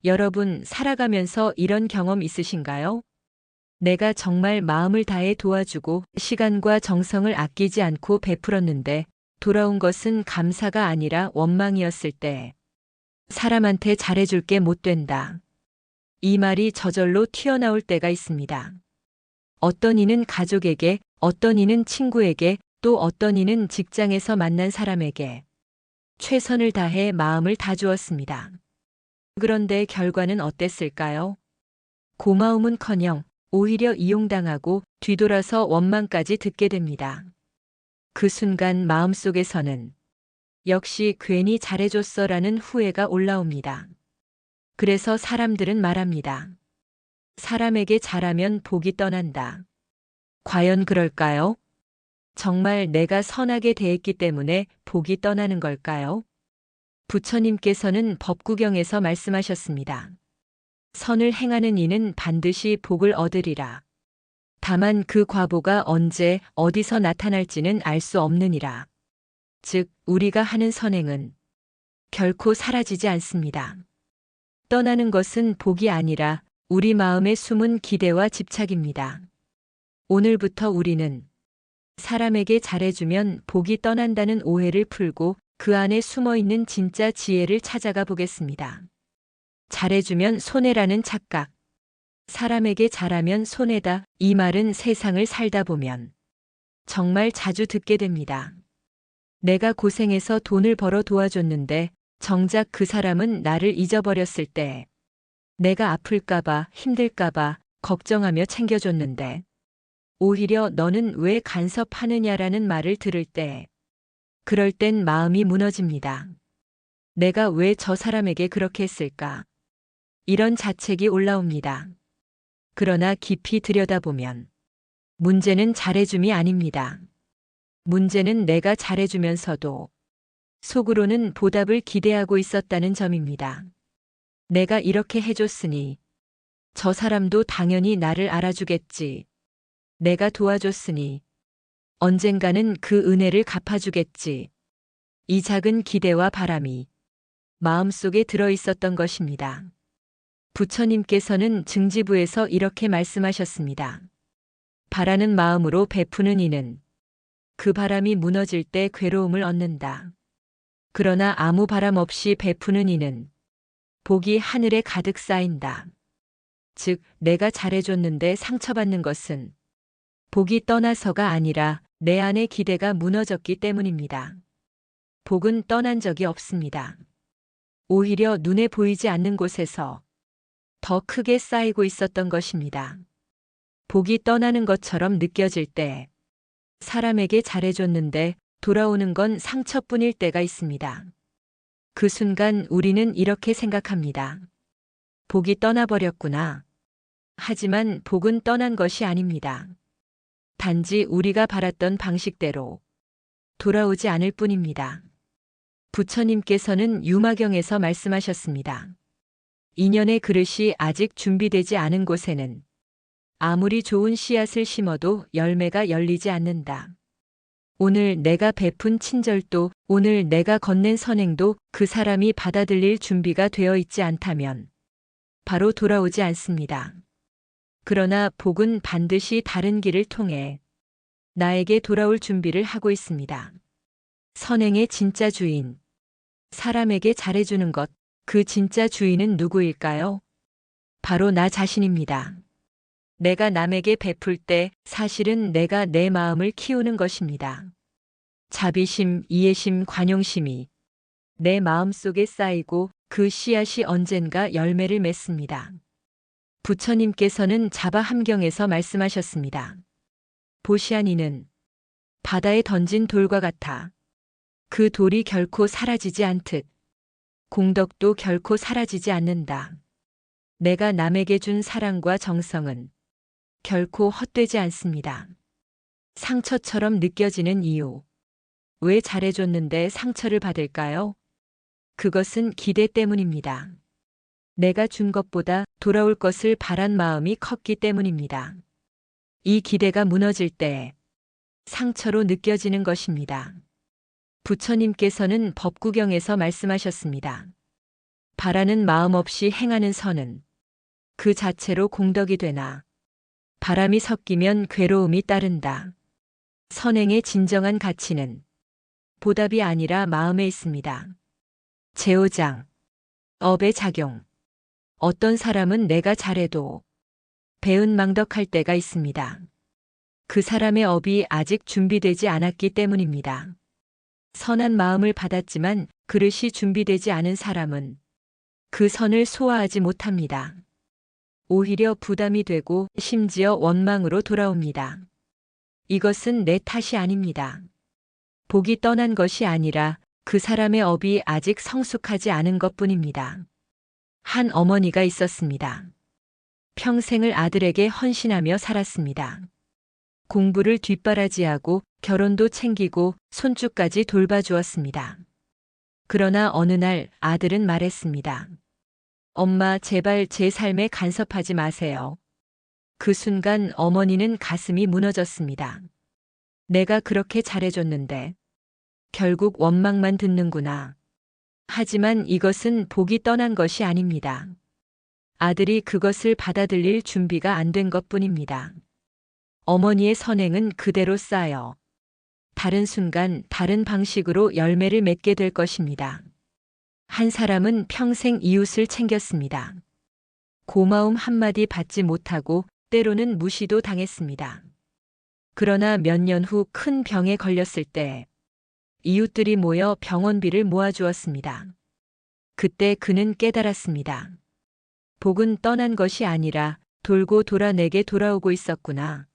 여러분, 살아가면서 이런 경험 있으신가요? 내가 정말 마음을 다해 도와주고 시간과 정성을 아끼지 않고 베풀었는데 돌아온 것은 감사가 아니라 원망이었을 때 사람한테 잘해줄게 못 된다. 이 말이 저절로 튀어나올 때가 있습니다. 어떤 이는 가족에게, 어떤 이는 친구에게, 또 어떤 이는 직장에서 만난 사람에게 최선을 다해 마음을 다 주었습니다. 그런데 결과는 어땠을까요? 고마움은커녕 오히려 이용당하고 뒤돌아서 원망까지 듣게 됩니다. 그 순간 마음속에서는 역시 괜히 잘해줬어라는 후회가 올라옵니다. 그래서 사람들은 말합니다. 사람에게 잘하면 복이 떠난다. 과연 그럴까요? 정말 내가 선하게 대했기 때문에 복이 떠나는 걸까요? 부처님께서는 법구경에서 말씀하셨습니다. 선을 행하는 이는 반드시 복을 얻으리라. 다만 그 과보가 언제 어디서 나타날지는 알 수 없느니라. 즉, 우리가 하는 선행은 결코 사라지지 않습니다. 떠나는 것은 복이 아니라 우리 마음에 숨은 기대와 집착입니다. 오늘부터 우리는 사람에게 잘해주면 복이 떠난다는 오해를 풀고 그 안에 숨어있는 진짜 지혜를 찾아가 보겠습니다. 잘해주면 손해라는 착각. 사람에게 잘하면 손해다. 이 말은 세상을 살다 보면 정말 자주 듣게 됩니다. 내가 고생해서 돈을 벌어 도와줬는데 정작 그 사람은 나를 잊어버렸을 때 내가 아플까봐 힘들까봐 걱정하며 챙겨줬는데 오히려 너는 왜 간섭하느냐라는 말을 들을 때 그럴 땐 마음이 무너집니다. 내가 왜 저 사람에게 그렇게 했을까? 이런 자책이 올라옵니다. 그러나 깊이 들여다보면 문제는 잘해줌이 아닙니다. 문제는 내가 잘해주면서도 속으로는 보답을 기대하고 있었다는 점입니다. 내가 이렇게 해줬으니 저 사람도 당연히 나를 알아주겠지. 내가 도와줬으니 언젠가는 그 은혜를 갚아주겠지. 이 작은 기대와 바람이 마음속에 들어 있었던 것입니다. 부처님께서는 증지부에서 이렇게 말씀하셨습니다. 바라는 마음으로 베푸는 이는 그 바람이 무너질 때 괴로움을 얻는다. 그러나 아무 바람 없이 베푸는 이는 복이 하늘에 가득 쌓인다. 즉, 내가 잘해줬는데 상처받는 것은 복이 떠나서가 아니라 내 안의 기대가 무너졌기 때문입니다. 복은 떠난 적이 없습니다. 오히려 눈에 보이지 않는 곳에서 더 크게 쌓이고 있었던 것입니다. 복이 떠나는 것처럼 느껴질 때 사람에게 잘해줬는데 돌아오는 건 상처뿐일 때가 있습니다. 그 순간 우리는 이렇게 생각합니다. 복이 떠나버렸구나. 하지만 복은 떠난 것이 아닙니다. 단지 우리가 바랐던 방식대로 돌아오지 않을 뿐입니다. 부처님께서는 유마경에서 말씀하셨습니다. 인연의 그릇이 아직 준비되지 않은 곳에는 아무리 좋은 씨앗을 심어도 열매가 열리지 않는다. 오늘 내가 베푼 친절도, 오늘 내가 건넨 선행도 그 사람이 받아들일 준비가 되어 있지 않다면 바로 돌아오지 않습니다. 그러나 복은 반드시 다른 길을 통해 나에게 돌아올 준비를 하고 있습니다. 선행의 진짜 주인, 사람에게 잘해주는 것, 그 진짜 주인은 누구일까요? 바로 나 자신입니다. 내가 남에게 베풀 때 사실은 내가 내 마음을 키우는 것입니다. 자비심, 이해심, 관용심이 내 마음속에 쌓이고 그 씨앗이 언젠가 열매를 맺습니다. 부처님께서는 자바함경에서 말씀하셨습니다. 보시한 이는 바다에 던진 돌과 같아. 그 돌이 결코 사라지지 않듯 공덕도 결코 사라지지 않는다. 내가 남에게 준 사랑과 정성은 결코 헛되지 않습니다. 상처처럼 느껴지는 이유. 왜 잘해줬는데 상처를 받을까요? 그것은 기대 때문입니다. 내가 준 것보다 돌아올 것을 바란 마음이 컸기 때문입니다. 이 기대가 무너질 때 상처로 느껴지는 것입니다. 부처님께서는 법구경에서 말씀하셨습니다. 바라는 마음 없이 행하는 선은 그 자체로 공덕이 되나 바람이 섞이면 괴로움이 따른다. 선행의 진정한 가치는 보답이 아니라 마음에 있습니다. 제5장 업의 작용. 어떤 사람은 내가 잘해도 배은망덕할 때가 있습니다. 그 사람의 업이 아직 준비되지 않았기 때문입니다. 선한 마음을 받았지만 그릇이 준비되지 않은 사람은 그 선을 소화하지 못합니다. 오히려 부담이 되고 심지어 원망으로 돌아옵니다. 이것은 내 탓이 아닙니다. 복이 떠난 것이 아니라 그 사람의 업이 아직 성숙하지 않은 것뿐입니다. 한 어머니가 있었습니다. 평생을 아들에게 헌신하며 살았습니다. 공부를 뒷바라지하고 결혼도 챙기고 손주까지 돌봐주었습니다. 그러나 어느 날 아들은 말했습니다. 엄마, 제발 제 삶에 간섭하지 마세요. 그 순간 어머니는 가슴이 무너졌습니다. 내가 그렇게 잘해줬는데 결국 원망만 듣는구나. 하지만 이것은 복이 떠난 것이 아닙니다. 아들이 그것을 받아들일 준비가 안 된 것뿐입니다. 어머니의 선행은 그대로 쌓여 다른 순간 다른 방식으로 열매를 맺게 될 것입니다. 한 사람은 평생 이웃을 챙겼습니다. 고마움 한마디 받지 못하고 때로는 무시도 당했습니다. 그러나 몇 년 후 큰 병에 걸렸을 때 이웃들이 모여 병원비를 모아주었습니다. 그때 그는 깨달았습니다. 복은 떠난 것이 아니라 돌고 돌아 내게 돌아오고 있었구나.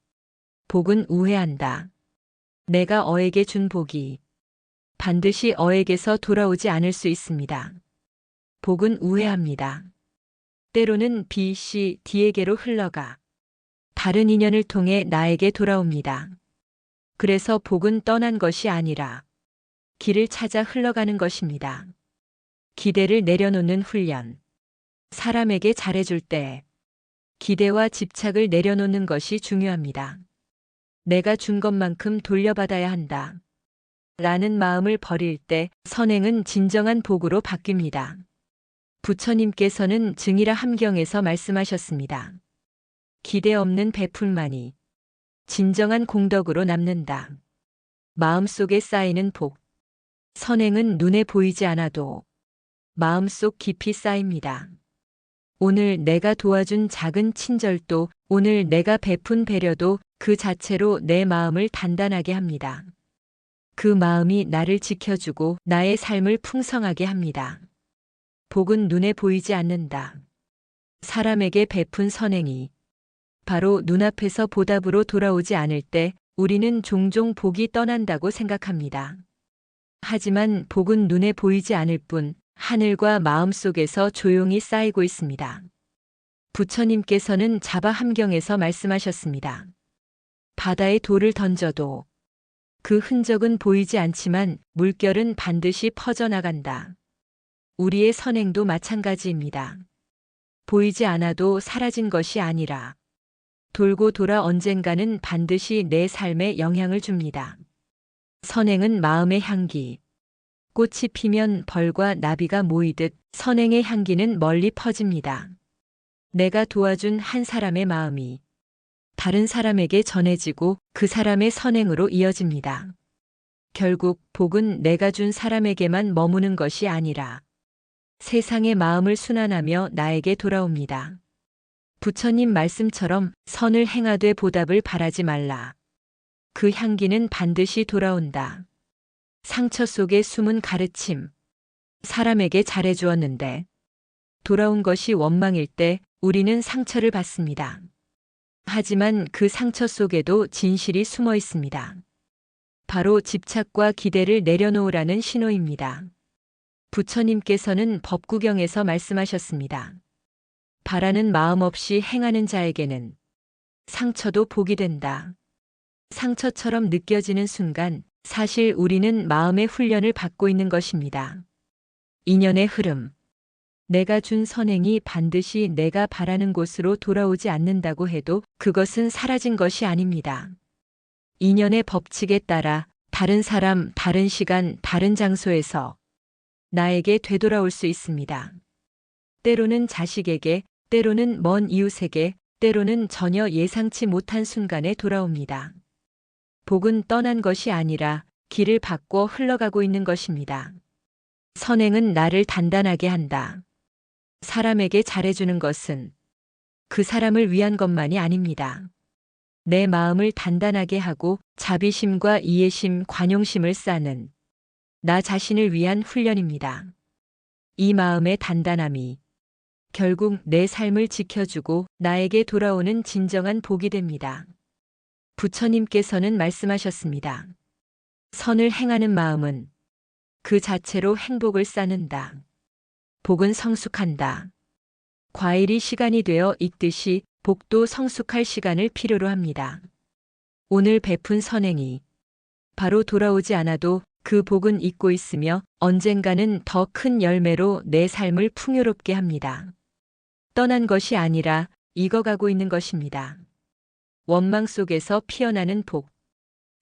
복은 우회한다. 내가 어에게 준 복이 반드시 어에게서 돌아오지 않을 수 있습니다. 복은 우회합니다. 때로는 B, C, D에게로 흘러가 다른 인연을 통해 나에게 돌아옵니다. 그래서 복은 떠난 것이 아니라 길을 찾아 흘러가는 것입니다. 기대를 내려놓는 훈련. 사람에게 잘해줄 때 기대와 집착을 내려놓는 것이 중요합니다. 내가 준 것만큼 돌려받아야 한다. 라는 마음을 버릴 때 선행은 진정한 복으로 바뀝니다. 부처님께서는 증이라 함경에서 말씀하셨습니다. 기대 없는 베풀만이 진정한 공덕으로 남는다. 마음속에 쌓이는 복. 선행은 눈에 보이지 않아도 마음속 깊이 쌓입니다. 오늘 내가 도와준 작은 친절도, 오늘 내가 베푼 배려도 그 자체로 내 마음을 단단하게 합니다. 그 마음이 나를 지켜주고 나의 삶을 풍성하게 합니다. 복은 눈에 보이지 않는다. 사람에게 베푼 선행이 바로 눈앞에서 보답으로 돌아오지 않을 때 우리는 종종 복이 떠난다고 생각합니다. 하지만 복은 눈에 보이지 않을 뿐 하늘과 마음속에서 조용히 쌓이고 있습니다. 부처님께서는 자바 함경에서 말씀하셨습니다. 바다에 돌을 던져도 그 흔적은 보이지 않지만 물결은 반드시 퍼져나간다. 우리의 선행도 마찬가지입니다. 보이지 않아도 사라진 것이 아니라 돌고 돌아 언젠가는 반드시 내 삶에 영향을 줍니다. 선행은 마음의 향기. 꽃이 피면 벌과 나비가 모이듯 선행의 향기는 멀리 퍼집니다. 내가 도와준 한 사람의 마음이 다른 사람에게 전해지고 그 사람의 선행으로 이어집니다. 결국 복은 내가 준 사람에게만 머무는 것이 아니라 세상의 마음을 순환하며 나에게 돌아옵니다. 부처님 말씀처럼 선을 행하되 보답을 바라지 말라. 그 향기는 반드시 돌아온다. 상처 속에 숨은 가르침. 사람에게 잘해주었는데 돌아온 것이 원망일 때 우리는 상처를 받습니다. 하지만 그 상처 속에도 진실이 숨어 있습니다. 바로 집착과 기대를 내려놓으라는 신호입니다. 부처님께서는 법구경에서 말씀하셨습니다. 바라는 마음 없이 행하는 자에게는 상처도 복이 된다. 상처처럼 느껴지는 순간 사실 우리는 마음의 훈련을 받고 있는 것입니다. 인연의 흐름. 내가 준 선행이 반드시 내가 바라는 곳으로 돌아오지 않는다고 해도 그것은 사라진 것이 아닙니다. 인연의 법칙에 따라 다른 사람, 다른 시간, 다른 장소에서 나에게 되돌아올 수 있습니다. 때로는 자식에게, 때로는 먼 이웃에게, 때로는 전혀 예상치 못한 순간에 돌아옵니다. 복은 떠난 것이 아니라 길을 바꿔 흘러가고 있는 것입니다. 선행은 나를 단단하게 한다. 사람에게 잘해주는 것은 그 사람을 위한 것만이 아닙니다. 내 마음을 단단하게 하고 자비심과 이해심, 관용심을 쌓는 나 자신을 위한 훈련입니다. 이 마음의 단단함이 결국 내 삶을 지켜주고 나에게 돌아오는 진정한 복이 됩니다. 부처님께서는 말씀하셨습니다. 선을 행하는 마음은 그 자체로 행복을 쌓는다. 복은 성숙한다. 과일이 시간이 되어 익듯이 복도 성숙할 시간을 필요로 합니다. 오늘 베푼 선행이 바로 돌아오지 않아도 그 복은 잊고 있으며 언젠가는 더 큰 열매로 내 삶을 풍요롭게 합니다. 떠난 것이 아니라 익어가고 있는 것입니다. 원망 속에서 피어나는 복.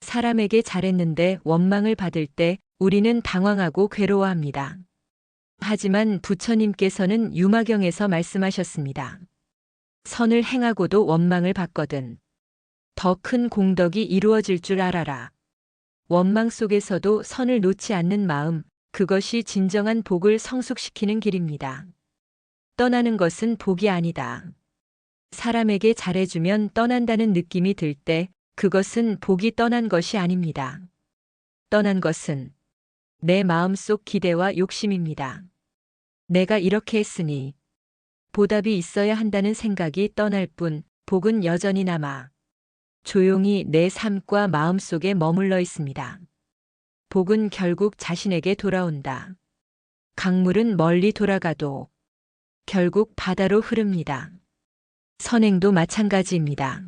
사람에게 잘했는데 원망을 받을 때 우리는 당황하고 괴로워합니다. 하지만 부처님께서는 유마경에서 말씀하셨습니다. 선을 행하고도 원망을 받거든 더 큰 공덕이 이루어질 줄 알아라. 원망 속에서도 선을 놓지 않는 마음, 그것이 진정한 복을 성숙시키는 길입니다. 떠나는 것은 복이 아니다. 사람에게 잘해주면 떠난다는 느낌이 들 때 그것은 복이 떠난 것이 아닙니다. 떠난 것은 내 마음속 기대와 욕심입니다. 내가 이렇게 했으니 보답이 있어야 한다는 생각이 떠날 뿐 복은 여전히 남아 조용히 내 삶과 마음속에 머물러 있습니다. 복은 결국 자신에게 돌아온다. 강물은 멀리 돌아가도 결국 바다로 흐릅니다. 선행도 마찬가지입니다.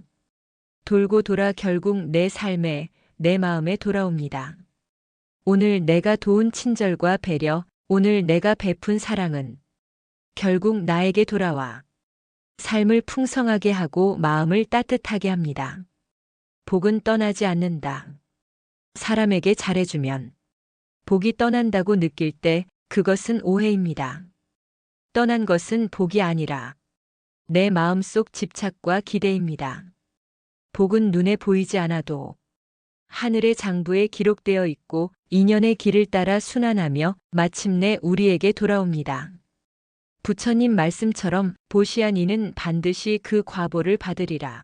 돌고 돌아 결국 내 삶에, 내 마음에 돌아옵니다. 오늘 내가 도운 친절과 배려, 오늘 내가 베푼 사랑은 결국 나에게 돌아와 삶을 풍성하게 하고 마음을 따뜻하게 합니다. 복은 떠나지 않는다. 사람에게 잘해주면 복이 떠난다고 느낄 때 그것은 오해입니다. 떠난 것은 복이 아니라 내 마음속 집착과 기대입니다. 복은 눈에 보이지 않아도 하늘의 장부에 기록되어 있고 인연의 길을 따라 순환하며 마침내 우리에게 돌아옵니다. 부처님 말씀처럼 보시한 이는 반드시 그 과보를 받으리라.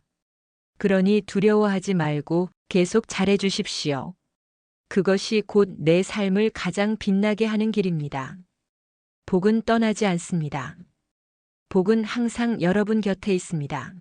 그러니 두려워하지 말고 계속 잘해주십시오. 그것이 곧 내 삶을 가장 빛나게 하는 길입니다. 복은 떠나지 않습니다. 복은 항상 여러분 곁에 있습니다.